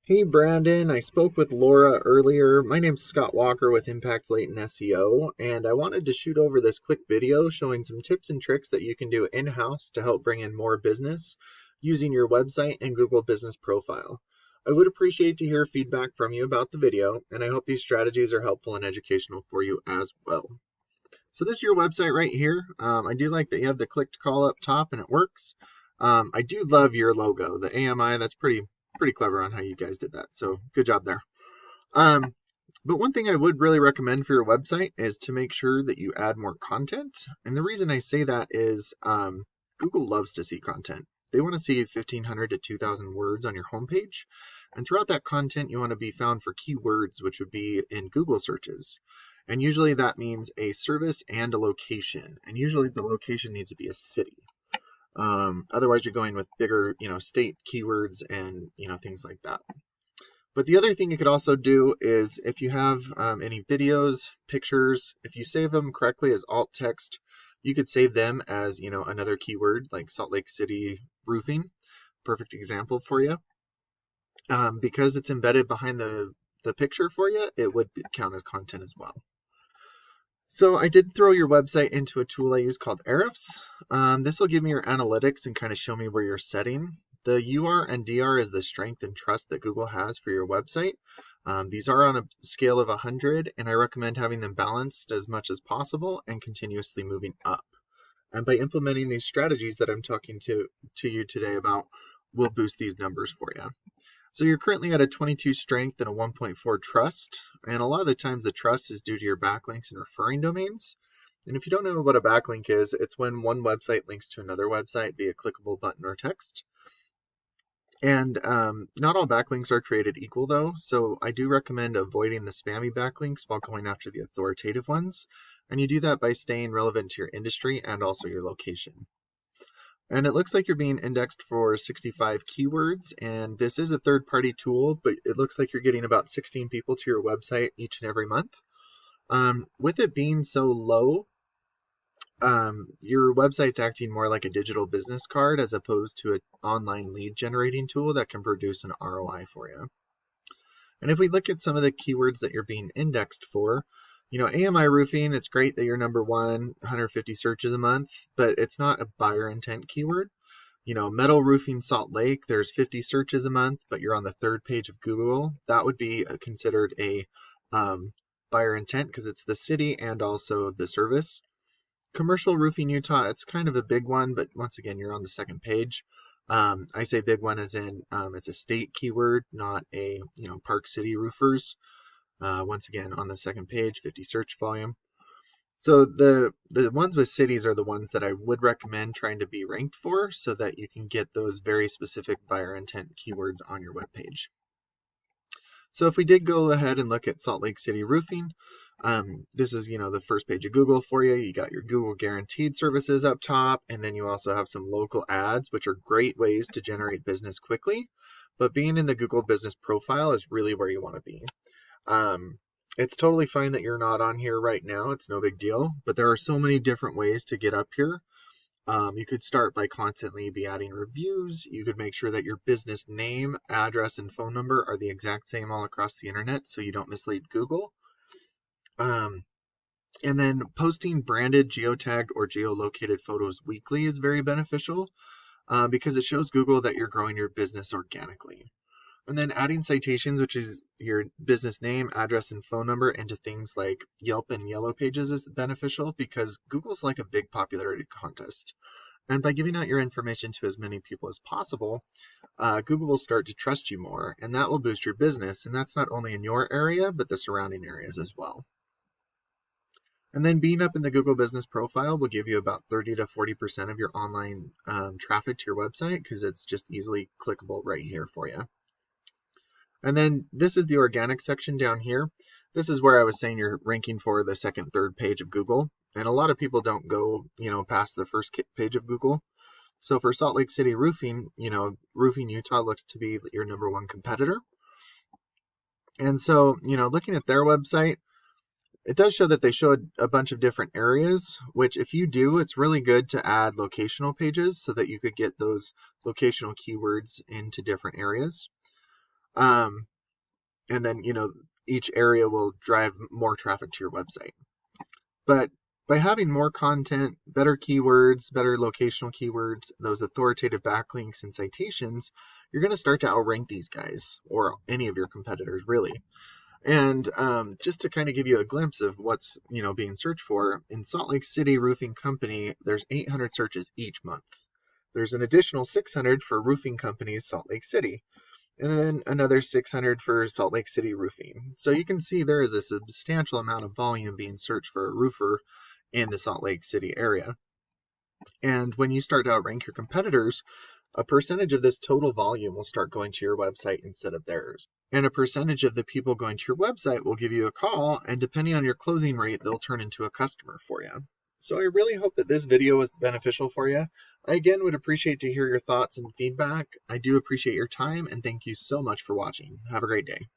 Hey Brandon, I spoke with Laura earlier. My name's Scott Walker with Impact Latent SEO, and I wanted to shoot over this quick video showing some tips and tricks that you can do in-house to help bring in more business using your website and Google Business Profile. I would appreciate to hear feedback from you about the video, and I hope these strategies are helpful and educational for you as well. So this is your website right here. I do like that you have the click to call up top and it works. I do love your logo, the AMI. That's pretty clever on how you guys did that. So good job there. Um, but one thing I would really recommend for your website is to make sure that you add more content. And the reason I say that is Google loves to see content. They want to see 1,500 to 2,000 words on your homepage. And throughout that content, you want to be found for keywords, which would be in Google searches. And usually that means a service and a location. And usually the location needs to be a city. Otherwise, you're going with bigger, state keywords and, things like that. But the other thing you could also do is if you have any videos, pictures, if you save them correctly as alt text, you could save them as, another keyword like Salt Lake City roofing. Perfect example for you. Because it's embedded behind the picture for you, it would count as content as well. So I did throw your website into a tool I use called Ahrefs. This will give me your analytics and kind of show me where you're setting. The UR and DR is the strength and trust that Google has for your website. These are on a scale of 100, and I recommend having them balanced as much as possible and continuously moving up. And by implementing these strategies that I'm talking to you today about, we'll boost these numbers for you. So you're currently at a 22 strength and a 1.4 trust, and a lot of the times the trust is due to your backlinks and referring domains. And if you don't know what a backlink is, it's when one website links to another website via clickable button or text. And not all backlinks are created equal though, so I do recommend avoiding the spammy backlinks while going after the authoritative ones. And you do that by staying relevant to your industry and also your location. And it looks like you're being indexed for 65 keywords, and this is a third-party tool, but it looks like you're getting about 16 people to your website each and every month. With it being so low, your website's acting more like a digital business card as opposed to an online lead generating tool that can produce an ROI for you. And if we look at some of the keywords that you're being indexed for, AMI roofing, it's great that you're number one, 150 searches a month, but it's not a buyer intent keyword. Metal roofing Salt Lake, there's 50 searches a month, but you're on the third page of Google. That would be considered a buyer intent because it's the city and also the service. Commercial roofing Utah, it's kind of a big one, but once again, you're on the second page. I say big one as in it's a state keyword, not a Park City roofers. Once again, on the second page, 50 search volume. So the ones with cities are the ones that I would recommend trying to be ranked for so that you can get those very specific buyer intent keywords on your webpage. So if we did go ahead and look at Salt Lake City roofing, this is the first page of Google for you. You got your Google guaranteed services up top, and then you also have some local ads, which are great ways to generate business quickly. But being in the Google Business Profile is really where you want to be. It's totally fine that you're not on here right now. It's no big deal, but there are so many different ways to get up here. You could start by constantly be adding reviews. You could make sure that your business name, address, and phone number are the exact same all across the internet so you don't mislead Google. And then posting branded, geotagged, or geolocated photos weekly is very beneficial because it shows Google that you're growing your business organically. And then adding citations, which is your business name, address, and phone number into things like Yelp and Yellow Pages is beneficial because Google's like a big popularity contest. And by giving out your information to as many people as possible, Google will start to trust you more, and that will boost your business. And that's not only in your area, but the surrounding areas as well. And then being up in the Google Business Profile will give you about 30 to 40% of your online traffic to your website because it's just easily clickable right here for you. And then this is the organic section down here. This is where I was saying you're ranking for the second, third page of Google. And a lot of people don't go, past the first page of Google. So for Salt Lake City roofing, Roofing Utah looks to be your number one competitor. And so, looking at their website, it does show that they showed a bunch of different areas, which if you do, it's really good to add locational pages so that you could get those locational keywords into different areas. And then, each area will drive more traffic to your website. But by having more content, better keywords, better locational keywords, those authoritative backlinks and citations, you're going to start to outrank these guys or any of your competitors, really. And just to kind of give you a glimpse of what's being searched for, in Salt Lake City Roofing Company, there's 800 searches each month. There's an additional 600 for roofing companies Salt Lake City, and then another 600 for Salt Lake City Roofing. So you can see there is a substantial amount of volume being searched for a roofer in the Salt Lake City area. And when you start to outrank your competitors, a percentage of this total volume will start going to your website instead of theirs. And a percentage of the people going to your website will give you a call, and depending on your closing rate, they'll turn into a customer for you. So I really hope that this video was beneficial for you. I again would appreciate to hear your thoughts and feedback. I do appreciate your time, and thank you so much for watching. Have a great day.